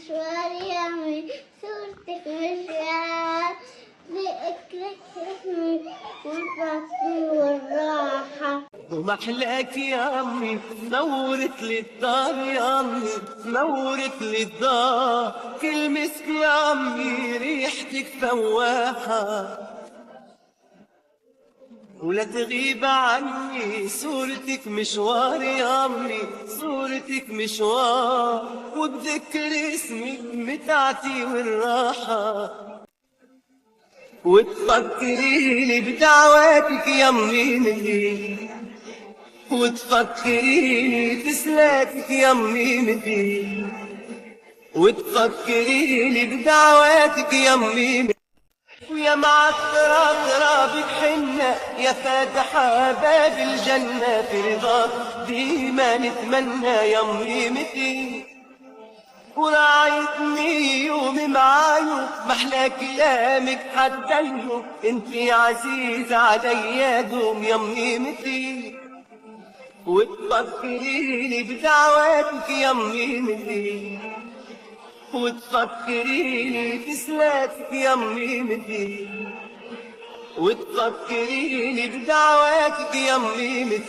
مشوار يومي، صورتك مشوار لأكلك اسمي والبطل والراحة. ومحلاك يا أمي نورت لي الدار يا أمي، نورت لي الدار كل مسك يا أمي، ريحتك فواحة ولا تغيب عني، صورتك مشوار يا أمي، صورتك مشوار وبذكر اسمك متعتي والراحة، وتفكريني بدعواتك يا أمي، وتفكريني بسلاتك يا أمي، وتفكريني بدعواتك يا أمي، ويا معطرة ترابك حنة، يا فاتحة باب الجنة في رضاك ديما نتمنى يا أمي، وراعيتني يوم معايو محلى كلامك حتى اليوم، انتي عزيزة عليا دوم يا أمي، وتفكريني بدعواتك يا أمي، وتفكريني بسلاتك يا أمي، وتفكريني بدعواتك يا أمي،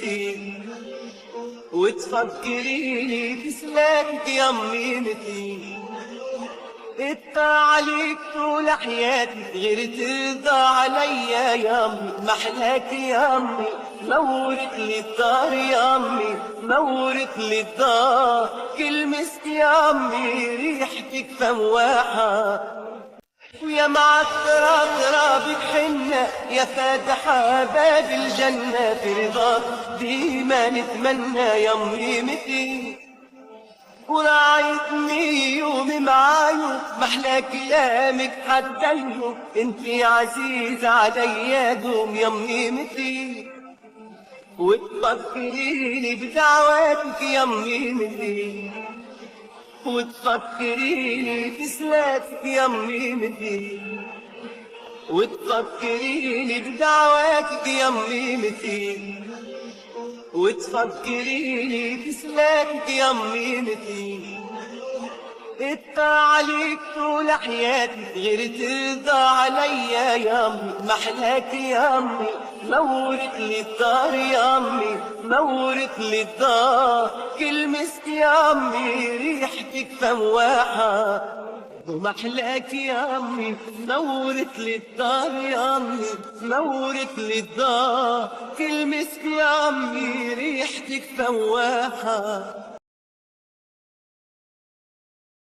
وتفكريني بسلاتك يا أمي، عليك طول حياتي غير ترضى عليا يا أمي، محلاك يا أمي نورت لي الدار يا أمي، نورت لي الدار كل مسك يا أمي، ريحتك فواحة ويا معطرة ترابك حنة، يا فاتحة باب الجنة في رضاك ديما نتمنى يا أمي، وراعيتني يوم معايو محلى كلامك حتى اليوم، انتي عزيزة عليا دوم يا أمي، وتفكريني بدعواتك يا أمي، وتفكريني بسلاتك يا أمي، وتفكريني بدعواتك يا أمي، وتفكريني بسلاتك يا أمي، عليك طول حياتي غير ترضى عليا يا أمي، محلاك يا أمي نورت لي الدار يا أمي، نورت لي الدار كل مسك يا أمي، ريحتك فواحة ومحلاك يا أمي نورت لي الدار يا أمي، نورت لي الدار كل مسك يا أمي، ريحتك فواحة.